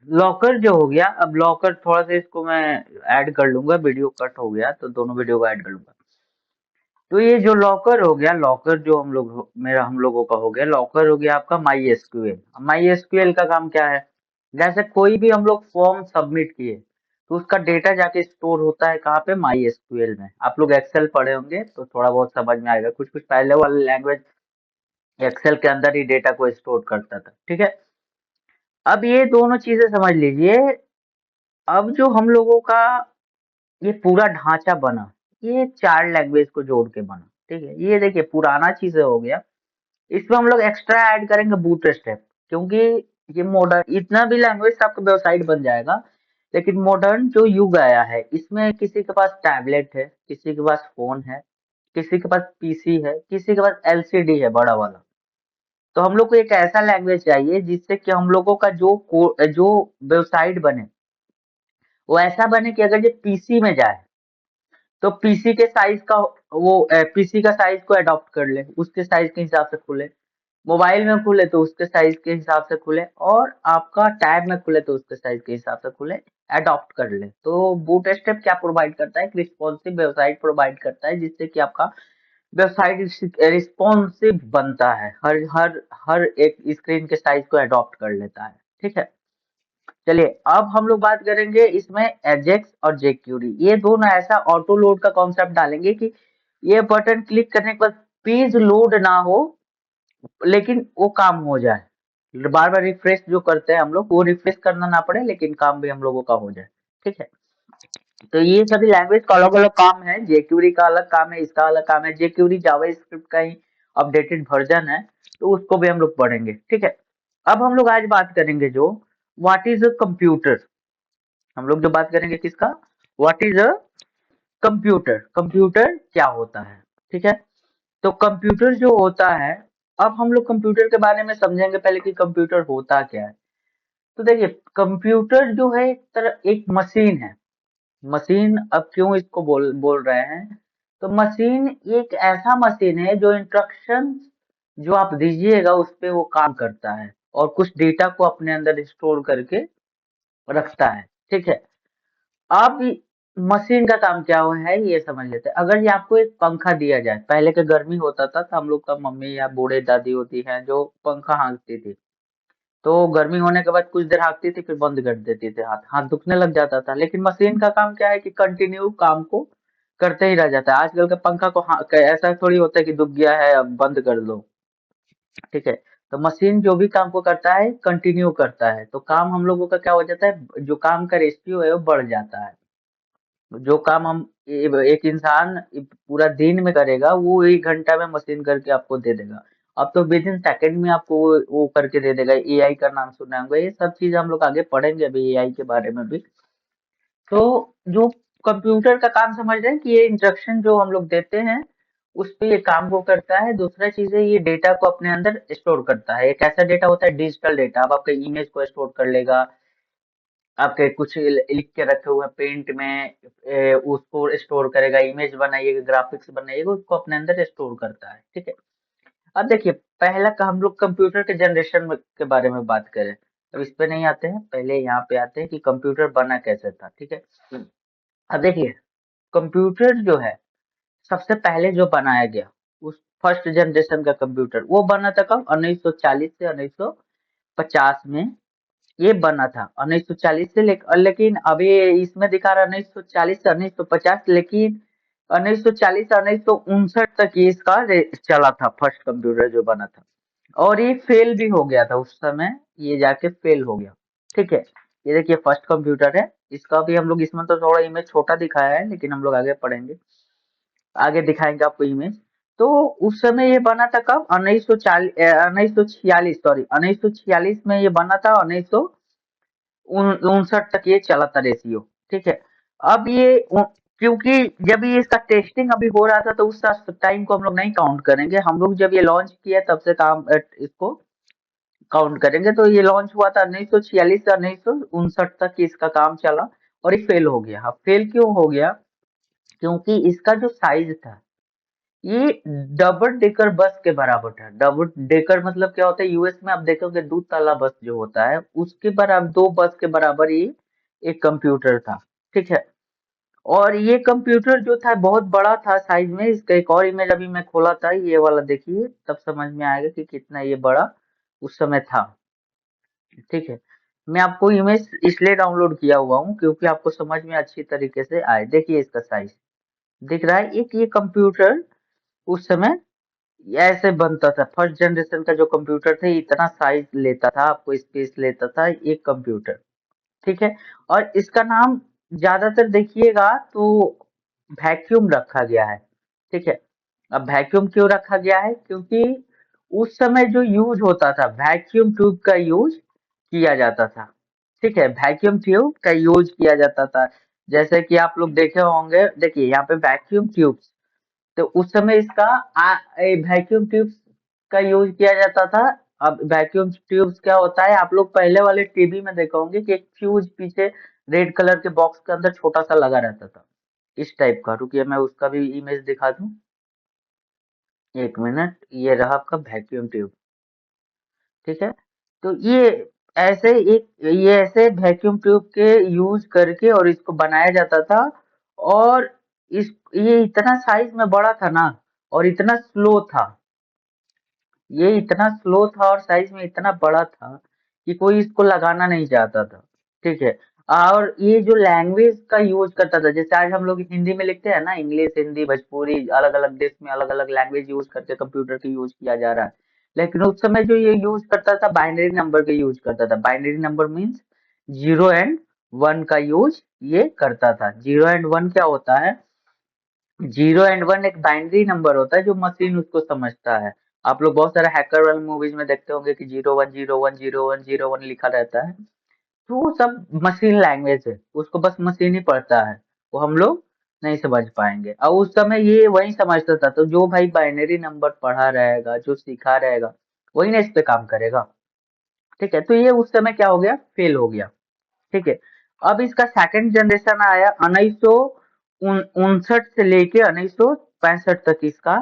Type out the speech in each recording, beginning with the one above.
Locker जो हो गया, अब लॉकर थोड़ा सा इसको मैं ऐड कर लूंगा, वीडियो कट हो गया तो दोनों वीडियो को ऐड कर लूंगा। तो ये जो लॉकर हो गया, लॉकर जो मेरा हम लोगों का हो गया, लॉकर हो गया आपका माई एसक्यूएल। माई एसक्यूएल का काम क्या है, जैसे कोई भी हम लोग फॉर्म सबमिट किए तो उसका डेटा जाके स्टोर होता है कहाँ पे, माई एसक्यूएल में। आप लोग एक्सेल पढ़े होंगे तो थोड़ा बहुत समझ में आएगा, कुछ कुछ पहले वाले लैंग्वेज एक्सेल के अंदर ही डेटा को स्टोर करता था, ठीक है। अब ये दोनों चीजें समझ लीजिए। अब जो हम लोगों का ये पूरा ढांचा बना, ये 4 लैंग्वेज को जोड़ के बना, ठीक है। ये देखिए पुराना चीज़ें हो गया, इसमें हम लोग एक्स्ट्रा ऐड करेंगे बूटस्ट्रैप, क्योंकि ये मॉडर्न इतना भी लैंग्वेज से आपका वेबसाइट बन जाएगा। लेकिन मॉडर्न जो युग आया है, इसमें किसी के पास टैबलेट है, किसी के पास फ़ोन है, किसी के पास पीसी है, किसी के पास एलसीडी है बड़ा वाला। तो हम लोग को एक ऐसा लैंग्वेज चाहिए जिससे कि हम लोगों का जो वेबसाइट बने, वो ऐसा बने कि अगर ये पीसी में जाए तो पीसी के साइज का वो पीसी का साइज को अडॉप्ट कर ले, उसके साइज के हिसाब से खुले। मोबाइल में खुले तो उसके साइज के हिसाब से खुले, और आपका टैब में खुले तो उसके साइज के हिसाब से खुले, अडॉप्ट कर ले। तो बूटस्ट्रैप क्या प्रोवाइड करता है, एक रिस्पॉन्सिव वेबसाइट प्रोवाइड करता है, जिससे कि आपका वेबसाइट रिस्पॉन्सिव बनता है, हर हर हर एक स्क्रीन के साइज को अडॉप्ट कर लेता है, ठीक है। चलिए अब हम लोग बात करेंगे इसमें एजेक्स और जेक्यूरी, ये दोनों ऐसा ऑटो लोड का कॉन्सेप्ट डालेंगे कि ये बटन क्लिक करने के बाद पेज लोड ना हो, लेकिन वो काम हो जाए। बार बार रिफ्रेश जो करते हैं हम लोग, वो रिफ्रेश करना ना पड़े, लेकिन काम भी हम लोगों का हो जाए, ठीक है। तो ये सभी लैंग्वेज का अलग अलग काम है, जेक्यूरी का अलग काम है, इसका अलग काम है। जेक्यूरी जावा स्क्रिप्ट का ही अपडेटेड वर्जन है, तो उसको भी हम लोग पढ़ेंगे, ठीक है। अब हम लोग आज बात करेंगे जो व्हाट इज अ कंप्यूटर। हम लोग जो बात करेंगे किसका, what is a computer, computer क्या होता है, ठीक है। तो कंप्यूटर जो होता है, अब हम लोग कंप्यूटर के बारे में समझेंगे पहले कि कंप्यूटर होता क्या है। तो देखिए कंप्यूटर जो है एक तरह एक मशीन है। मशीन अब क्यों इसको बोल बोल रहे हैं, तो मशीन एक ऐसा मशीन है जो इंस्ट्रक्शन जो आप दीजिएगा उस पे वो काम करता है, और कुछ डेटा को अपने अंदर स्टोर करके रखता है, ठीक है। अब मशीन का काम क्या हुआ है ये समझ लेते हैं। अगर ये आपको एक पंखा दिया जाए, पहले के गर्मी होता था तो हम लोग का मम्मी या बूढ़े दादी होती हैं जो पंखा हाँकती थी, तो गर्मी होने के बाद कुछ देर हाँकती थी फिर बंद कर देती थी, हाथ हाथ दुखने लग जाता था। लेकिन मशीन का काम क्या है कि कंटिन्यू काम को करते ही रह जाता है। आजकल के पंखा को ऐसा थोड़ी होता है कि दुख गया है अब बंद कर दो, ठीक है। तो मशीन जो भी काम को करता है कंटिन्यू करता है, तो काम हम लोगों का क्या हो जाता है, जो काम का रेशियो है वो बढ़ जाता है। जो काम हम एक इंसान पूरा दिन में करेगा वो 1 घंटा में मशीन करके आपको दे देगा। अब तो विद इन सेकंड में आपको वो करके दे देगा। एआई का नाम सुना होगा, ये सब चीज हम लोग आगे पढ़ेंगे अभी एआई के बारे में भी। तो जो कंप्यूटर का काम समझ रहे हैं कि ये इंस्ट्रक्शन जो हम लोग देते हैं उस पे ये काम को करता है। दूसरा चीज है ये डेटा को अपने अंदर स्टोर करता है। एक ऐसा डेटा होता है डिजिटल डेटा, अब आपके इमेज को स्टोर कर लेगा, आपके कुछ लिख के रखे हुए पेंट में उसको स्टोर करेगा, इमेज बनाइएगा, ग्राफिक्स बनाइएगा, उसको अपने अंदर स्टोर करता है, ठीक है। अब देखिए पहला का हम लोग कंप्यूटर के के बारे में बात करें, अब इस पे नहीं आते हैं, पहले यहाँ पे आते हैं कि कंप्यूटर बना कैसे था, ठीक है। अब देखिए कंप्यूटर जो है सबसे पहले जो बनाया गया, उस फर्स्ट जनरेशन का कंप्यूटर वो बना था कब, 1940 से 1950 में ये बना था। 1940 से लेकिन अभी इसमें दिखा रहा है 1940 से 1950, लेकिन 1940 से 1959 तक ये इसका चला था फर्स्ट कंप्यूटर जो बना था। और ये फेल भी हो गया था उस समय, ये जाके फेल हो गया, ठीक है। ये देखिए फर्स्ट कंप्यूटर है, इसका भी हम लोग, इसमें तो थोड़ा इमेज छोटा दिखाया है लेकिन हम लोग आगे पढ़ेंगे, आगे दिखाएंगे आपको इमेज। तो उस समय ये बना था कब, 1940 1946, सॉरी 1946 में ये बना था, 1959 तक ये चला था रेशियो, ठीक है। अब ये क्योंकि जब ये इसका टेस्टिंग अभी हो रहा था तो उस टाइम को हम लोग नहीं काउंट करेंगे, हम लोग जब ये लॉन्च किया तब से काम इसको काउंट करेंगे। तो ये लॉन्च हुआ था 1946 से 1959 तक इसका काम चला, और ये फेल हो गया। अब फेल क्यों हो गया, क्योंकि इसका जो साइज था, ये डबल डेकर बस के बराबर था। डबल डेकर मतलब क्या होता है, यूएस में आप देखोगे 2 ताला बस जो होता है, उसके बराबर 2 बस के बराबर ये एक कंप्यूटर था, ठीक है। और ये कंप्यूटर जो था बहुत बड़ा था साइज में। इसका एक और इमेज अभी मैं खोला था, ये वाला देखिए, तब समझ में आएगा कि कितना ये बड़ा उस समय था, ठीक है। मैं आपको इमेज इसलिए डाउनलोड किया हुआ हूँ क्योंकि आपको समझ में अच्छी तरीके से आए। देखिए इसका साइज दिख रहा है। एक ये कंप्यूटर उस समय ऐसे बनता था। फर्स्ट जनरेशन का जो कंप्यूटर था, ये इतना साइज लेता था, आपको स्पेस लेता था एक कंप्यूटर, ठीक है। और इसका नाम ज्यादातर देखिएगा तो वैक्यूम रखा गया है, ठीक है। अब वैक्यूम क्यों रखा गया है, क्योंकि उस समय जो यूज होता था वैक्यूम ट्यूब का यूज किया जाता था, ठीक है। वैक्यूम ट्यूब का यूज किया जाता था। जैसे कि आप लोग देखे होंगे, देखिए यहाँ पे वैक्यूम ट्यूब, तो उस समय इसका वैक्यूम ट्यूब्स का यूज किया जाता था। अब वैक्यूम ट्यूब्स क्या होता है, आप लोग पहले वाले टीवी में देखा होंगे कि एक फ्यूज पीछे रेड कलर के बॉक्स के अंदर छोटा सा लगा रहता था, इस टाइप का। रुकिए मैं उसका भी इमेज दिखा दूं, एक मिनट। ये रहा आपका वैक्यूम ट्यूब, ठीक है। तो ये ऐसे वैक्यूम ट्यूब के यूज करके और इसको बनाया जाता था। और इस ये इतना साइज में बड़ा था ना, और इतना स्लो था, ये इतना स्लो था और साइज में इतना बड़ा था कि कोई इसको लगाना नहीं चाहता था, ठीक है। और ये जो लैंग्वेज का यूज करता था, जैसे आज हम लोग हिंदी में लिखते हैं ना, इंग्लिश, हिंदी, भोजपुरी, अलग अलग देश में अलग अलग लैंग्वेज यूज करके कंप्यूटर का यूज किया जा रहा है। लेकिन उस समय जो ये यूज करता था, बाइनरी नंबर का यूज करता था। बाइनरी नंबर मीन्स 0 एंड 1 का यूज ये करता था। 0 एंड 1 क्या होता है, 0 एंड 1 एक बाइनरी नंबर होता है जो मशीन उसको समझता है। आप लोग बहुत सारे हैकर वाले मूवीज में देखते होंगे कि 0 1 0 1 0 1 0 1 लिखा रहता है, तो वो सब मशीन लैंग्वेज है, उसको बस मशीन ही पढ़ता है, वो हम लोग नहीं समझ पाएंगे। और उस समय ये वही समझता था, तो जो भाई बाइनरी नंबर पढ़ा रहेगा, जो सीखा रहेगा, वही ना इस पे काम करेगा, ठीक है। तो ये उस समय क्या हो गया, फेल हो गया, ठीक है। अब इसका सेकंड जनरेशन आया 1959 से लेके 1965 तक, इसका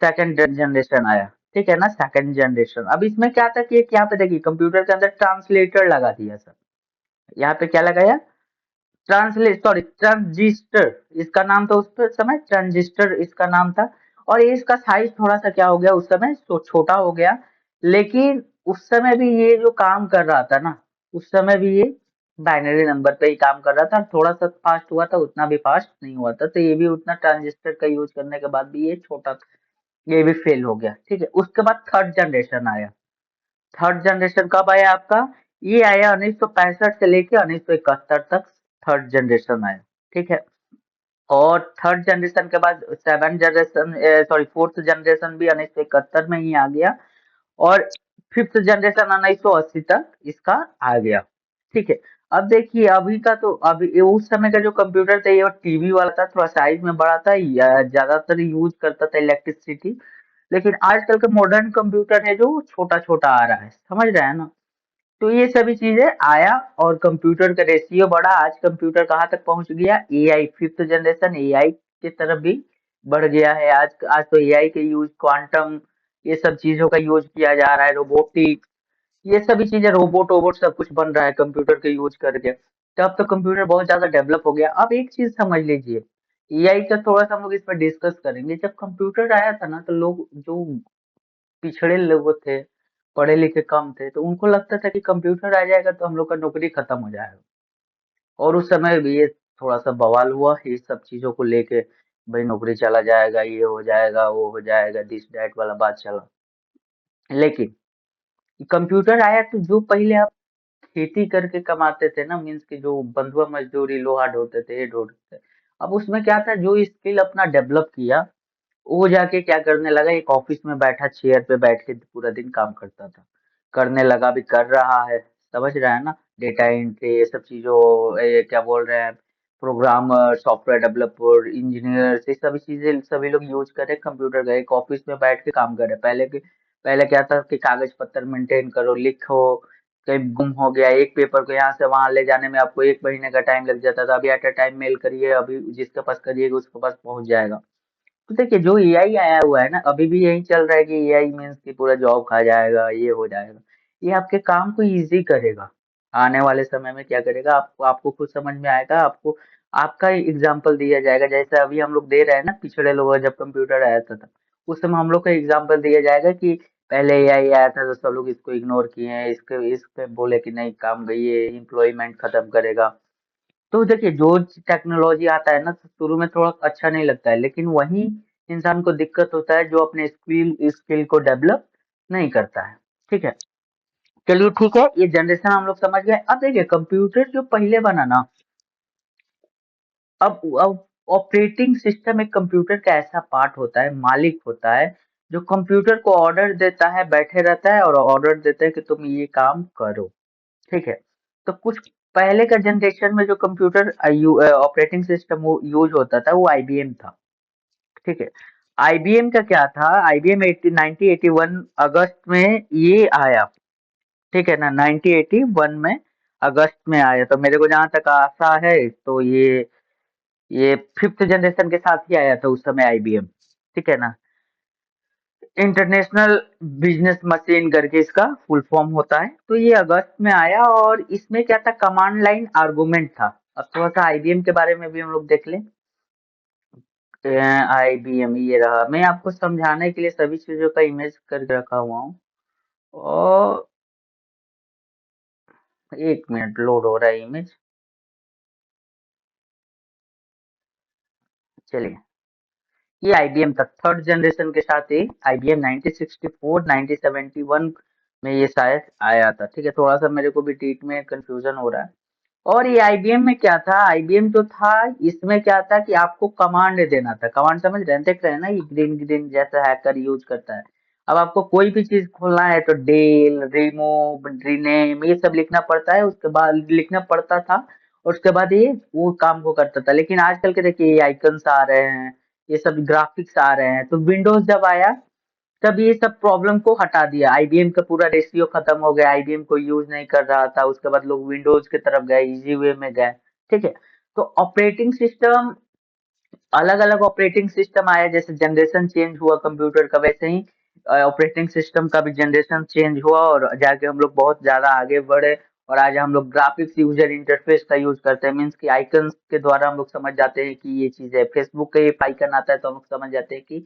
सेकंड जनरेशन आया, ठीक है ना। सेकंड जनरेशन, अब इसमें क्या था कि एक यहाँ पे देखिए कंप्यूटर के अंदर ट्रांसलेटर लगा दिया सर। यहाँ पे क्या लगाया, ट्रांजिस्टर इसका नाम था, उस पर समय ट्रांजिस्टर इसका नाम था। और ये इसका साइज थोड़ा सा क्या हो गया उस समय, तो छोटा हो गया। लेकिन उस समय भी ये जो काम कर रहा था ना, उस समय भी ये बाइनरी नंबर पे ही काम कर रहा था। थोड़ा सा फास्ट हुआ था, उतना भी फास्ट नहीं हुआ था। तो ये भी उतना ट्रांजिस्टर का यूज करने के बाद भी ये छोटा, ये भी फेल हो गया, ठीक है। उसके बाद थर्ड जनरेशन आया। थर्ड जनरेशन कब आया आपका, ये आया 1965 से लेके 1971 तक, थर्ड जनरेशन आया, ठीक है। और थर्ड जनरेशन के बाद seven generation, sorry fourth generation भी 1971 में ही आ गया। और फिफ्थ जनरेशन 1980 तक इसका आ गया, ठीक है। अब देखिए अभी का, तो अभी उस समय का जो कंप्यूटर था ये टीवी वाला था, थोड़ा साइज में बड़ा था, ज्यादातर यूज करता था इलेक्ट्रिसिटी। लेकिन आजकल के मॉडर्न कंप्यूटर है जो छोटा छोटा आ रहा है, समझ रहे हैं ना। तो ये सभी चीजें आया और कंप्यूटर का रेशियो बढ़ा। आज कंप्यूटर कहाँ तक पहुंच गया, एआई, फिफ्थ जनरेशन एआई की तरफ भी बढ़ गया है। आज आज तो एआई के यूज, क्वांटम, ये सब चीजों का यूज किया जा रहा है, रोबोटिक्स, ये सभी चीजें, रोबोट वोबोट सब कुछ बन रहा है कंप्यूटर के यूज करके। तो अब तो कंप्यूटर बहुत ज्यादा डेवलप हो गया। अब एक चीज समझ लीजिए, एआई का थोड़ा सा हम लोग इस पर डिस्कस करेंगे। जब कंप्यूटर आया था ना, तो लोग जो पिछड़े लोग थे, पढ़े लिखे कम थे, तो उनको लगता था कि कंप्यूटर आ जाएगा तो हम लोग का नौकरी खत्म हो जाएगा। और उस समय भी ये थोड़ा सा बवाल हुआ ये सब चीजों को लेके, भाई नौकरी चला जाएगा, ये हो जाएगा, वो हो जाएगा, दिस डैट वाला बात चला। लेकिन कंप्यूटर आया तो जो पहले आप खेती करके कमाते थे ना, मीन्स कि जो बंधुआ मजदूरी, लोहा ढोते थे, ये ढोते थे, अब उसमें क्या था, जो स्किल अपना डेवलप किया, वो जाके क्या करने लगा, एक ऑफिस में बैठा, चेयर पे बैठ के पूरा दिन काम करता था, करने लगा, भी कर रहा है, समझ रहा है ना। डेटा एंट्री, ये सब चीजों, ये क्या बोल रहे हैं, प्रोग्रामर, सॉफ्टवेयर डेवलपर, इंजीनियर, ये सभी चीजें सभी लोग यूज कर रहे हैं कंप्यूटर का, एक ऑफिस में बैठ के काम कर रहे हैं। पहले क्या था कि कागज पत्तर मेंटेन करो, लिखो, कहीं गुम हो गया, एक पेपर को यहाँ से वहां ले जाने में आपको 1 महीने का टाइम लग जाता था। अभी एट अ टाइम मेल करिए, अभी जिसके पास करिएगा उसके पास पहुंच जाएगा। तो देखिए जो एआई आया हुआ है ना, अभी भी यही चल रहा है कि एआई मीन्स कि पूरा जॉब खा जाएगा, ये हो जाएगा। ये आपके काम को इजी करेगा। आने वाले समय में क्या करेगा, आपको आपको खुद समझ में आएगा। आपको आपका एग्जाम्पल दिया जाएगा, जैसे अभी हम लोग दे रहे हैं ना, पिछड़े लोग जब कंप्यूटर आया था उस समय हम लोग का एग्जाम्पल दिया जाएगा कि पहले एआई आया था तो सब लोग इसको इग्नोर किए हैं, इसके बोले कि नहीं काम गई, ये एम्प्लॉयमेंट खत्म करेगा। तो देखिए जो टेक्नोलॉजी आता है ना, तो शुरू में थोड़ा अच्छा नहीं लगता है, लेकिन वही इंसान को दिक्कत होता है जो अपने स्किल स्किल को डेवलप नहीं करता है। ठीक है, चलिए ठीक है, ये जनरेशन हम लोग समझ गए। अब देखिए कंप्यूटर जो पहले बना ना, अब ऑपरेटिंग सिस्टम एक कंप्यूटर का ऐसा पार्ट होता है, मालिक होता है, जो कंप्यूटर को ऑर्डर देता है, बैठे रहता है और ऑर्डर देता है कि तुम ये काम करो। ठीक है, तो कुछ पहले का जनरेशन में जो कंप्यूटर ऑपरेटिंग सिस्टम यूज होता था वो आईबीएम था। ठीक है, आईबीएम का क्या था, आईबीएम 1981 अगस्त में ये आया। ठीक है ना, 1981 में अगस्त में आया, तो मेरे को जहां तक आशा है तो ये फिफ्थ जनरेशन के साथ ही आया था उस समय आईबीएम। ठीक है ना, इंटरनेशनल बिजनेस मशीन करके इसका फुल फॉर्म होता है। तो ये अगस्त में आया और इसमें क्या था, कमांड लाइन आर्गुमेंट था। अब थोड़ा सा आईबीएम के बारे में भी हम लोग देख लें। आईबीएम ये रहा, मैं आपको समझाने के लिए सभी चीजों का इमेज करके रखा हुआ हूँ। और एक मिनट, लोड हो रहा है इमेज। चलिए, ये आईबीएम था थर्ड जनरेशन के साथ ही। आईबीएम 1964 1971 में ये शायद आया था। ठीक है, थोड़ा सा मेरे को भी टीट में कंफ्यूजन हो रहा है। और ये आईबीएम में क्या था, आईबीएम जो था इसमें क्या था कि आपको कमांड देना था। कमांड समझ रहे हैं, देख रहे हैं ना, ये ग्रीन ग्रीन जैसा हैकर यूज करता है। अब आपको कोई भी चीज खोलना है तो डेल, रिमूव, रीनेम, ये सब लिखना पड़ता है, उसके बाद लिखना पड़ता था। और उसके बाद ये वो काम को करता था। लेकिन आजकल के देखिए ये आइकन्स आ रहे हैं, ये सब ग्राफिक्स आ रहे हैं। तो विंडोज जब आया तब ये सब प्रॉब्लम को हटा दिया। आईबीएम का पूरा रेशियो खत्म हो गया, आईबीएम को यूज नहीं कर रहा था। उसके बाद लोग विंडोज की तरफ गए, इजी वे में गए। ठीक है, तो ऑपरेटिंग सिस्टम, अलग अलग ऑपरेटिंग सिस्टम आया, जैसे जनरेशन चेंज हुआ कंप्यूटर का, वैसे ही ऑपरेटिंग सिस्टम का भी जनरेशन चेंज हुआ और जाके हम लोग बहुत ज्यादा आगे बढ़े। और आज हम लोग ग्राफिक्स यूजर इंटरफेस का यूज करते हैं, मीन्स कि आइकन्स के द्वारा हम लोग समझ जाते हैं कि ये चीज है। फेसबुक का ये आइकन आता है तो हम लोग समझ जाते हैं कि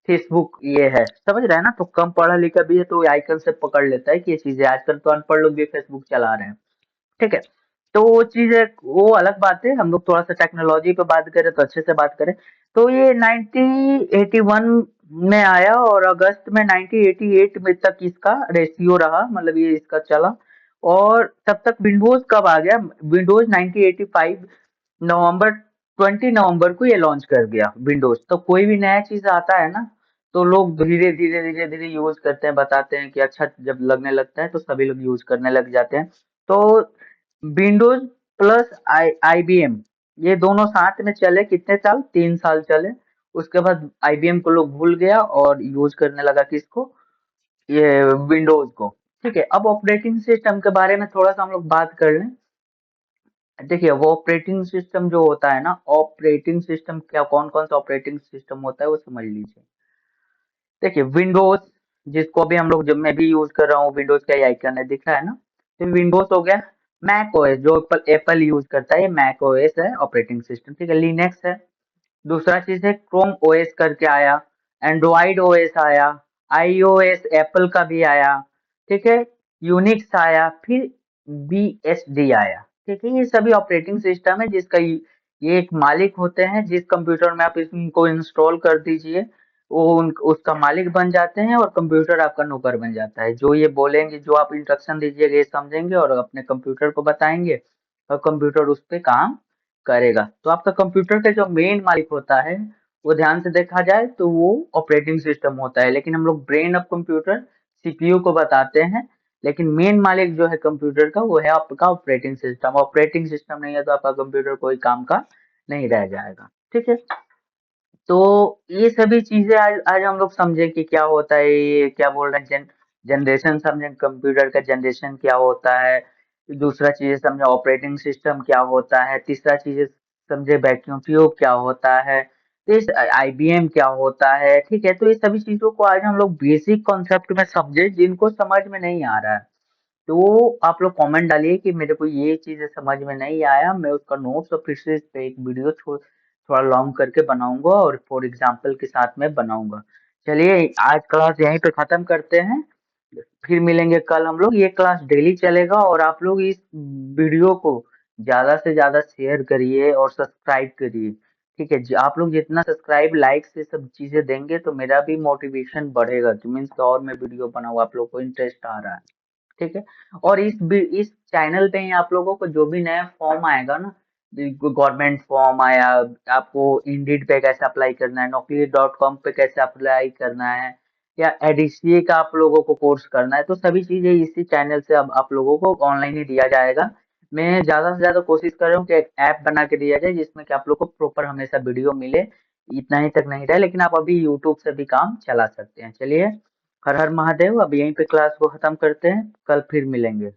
फेसबुक ये है। समझ रहे हैं ना, तो कम पढ़ा लिखा भी है तो आइकन से पकड़ लेता है कि ये चीज है। आजकल तो अनपढ़ लोग भी फेसबुक चला रहे हैं। ठीक है, तो वो चीज है, वो अलग बात है। हम लोग थोड़ा सा टेक्नोलॉजी पे बात करें तो अच्छे से बात करें। तो ये 1981 में आया और अगस्त में 1988 में तक इसका रेशियो रहा, मतलब ये इसका चला। और तब तक विंडोज कब आ गया, विंडोज 1985 नवंबर 20 नवंबर को ये लॉन्च कर गया विंडोज। तो कोई भी नया चीज आता है ना, तो लोग धीरे धीरे धीरे धीरे यूज करते हैं, बताते हैं कि अच्छा जब लगने लगता है तो सभी लोग यूज करने लग जाते हैं। तो विंडोज प्लस आईबीएम, ये दोनों साथ में चले कितने साल, 3 साल चले। उसके बाद आईबीएम को लोग भूल गया और यूज करने लगा किसको, ये विंडोज को। ठीक है, अब ऑपरेटिंग सिस्टम के बारे में थोड़ा सा हम लोग बात कर लें। देखिए वो ऑपरेटिंग सिस्टम जो होता है ना, ऑपरेटिंग सिस्टम क्या, कौन कौन सा ऑपरेटिंग सिस्टम होता है वो समझ लीजिए। देखिए विंडोज, जिसको अभी हम लोग, जब मैं भी यूज कर रहा हूँ, विंडोज का ही आइकन है, दिख रहा है ना। तो विंडोज हो गया। मैक ओएस जो एप्पल एप्पल यूज करता है, ये मैक ओएस है ऑपरेटिंग सिस्टम। ठीक है, लिनक्स है। दूसरा चीज है क्रोम ओएस करके आया, एंड्रॉइड ओएस आया, आईओएस एप्पल का भी आया। ठीक है, यूनिक्स आया, फिर बीएसडी आया। ठीक है, ये सभी ऑपरेटिंग सिस्टम है जिसका ये एक मालिक होते हैं। जिस कंप्यूटर में आप इनको इंस्टॉल कर दीजिए वो उसका मालिक बन जाते हैं और कंप्यूटर आपका नौकर बन जाता है। जो ये बोलेंगे, जो आप इंस्ट्रक्शन दीजिएगा ये समझेंगे और अपने कंप्यूटर को बताएंगे और कंप्यूटर उस पे काम करेगा। तो आपका कंप्यूटर का जो मेन मालिक होता है, वो ध्यान से देखा जाए तो वो ऑपरेटिंग सिस्टम होता है। लेकिन हम लोग ब्रेन ऑफ कंप्यूटर सीपीयू को बताते हैं। लेकिन मेन मालिक जो है कंप्यूटर का वो है आपका ऑपरेटिंग सिस्टम। ऑपरेटिंग सिस्टम नहीं है तो आपका कंप्यूटर कोई काम का नहीं रह जाएगा। ठीक है, तो ये सभी चीजें आज आज हम लोग समझे कि क्या होता है, ये क्या बोल रहे हैं, जनरेशन समझे, कंप्यूटर का जनरेशन क्या होता है। दूसरा चीज समझे ऑपरेटिंग सिस्टम क्या होता है। तीसरा चीज समझे वैक्यूम ट्यूब क्या होता है। तो इस आईबीएम क्या होता है, ठीक है? तो ये सभी चीज़ों को आज हम लोग बेसिक कॉन्सेप्ट में समझे, जिनको समझ में नहीं आ रहा है। तो आप लोग कमेंट डालिए कि मेरे को ये चीज़ें समझ में नहीं आया, मैं उसका नोट्स और फिर से इस पे एक वीडियो थोड़ा लॉन्ग करके बनाऊँगा और फॉर एग्ज़ाम्पल के साथ में बनाऊँगा। चलिए आज क्लास यहीं पे ख़त्म करते हैं, फिर मिलेंगे कल हम लोग। ये क्लास डेली चलेगा और आप लोग इस वीडियो को ज़्यादा से ज़्यादा शेयर करिए और सब्सक्राइब करिए, ठीक है? आप लोग जितना सब्सक्राइब, लाइक से सब चीज़ें देंगे तो मेरा भी मोटिवेशन बढ़ेगा, तो मीन्स और मैं वीडियो बनाऊँ, आप लोग को इंटरेस्ट आ रहा है। ठीक है? और इस चैनल पे ही आप लोगों को जो भी नया फॉर्म आएगा ना, गवर्नमेंट फॉर्म आया, आपको इंडीड पे कैसे अप्लाई करना है, naukri.com पे कैसे अप्लाई करना है, या एडीसीए का आप लोगों को कोर्स करना है, तो सभी चीजें इसी चैनल से अब आप लोगों को ऑनलाइन ही दिया जाएगा। मैं ज्यादा से ज्यादा कोशिश कर रहा हूँ कि एक ऐप बना के दिया जाए जिसमें कि आप लोग को प्रॉपर हमेशा वीडियो मिले। इतना ही तक नहीं रहे, लेकिन आप अभी यूट्यूब से भी काम चला सकते हैं। चलिए, हर हर महादेव। अब यहीं पे क्लास को खत्म करते हैं, कल फिर मिलेंगे।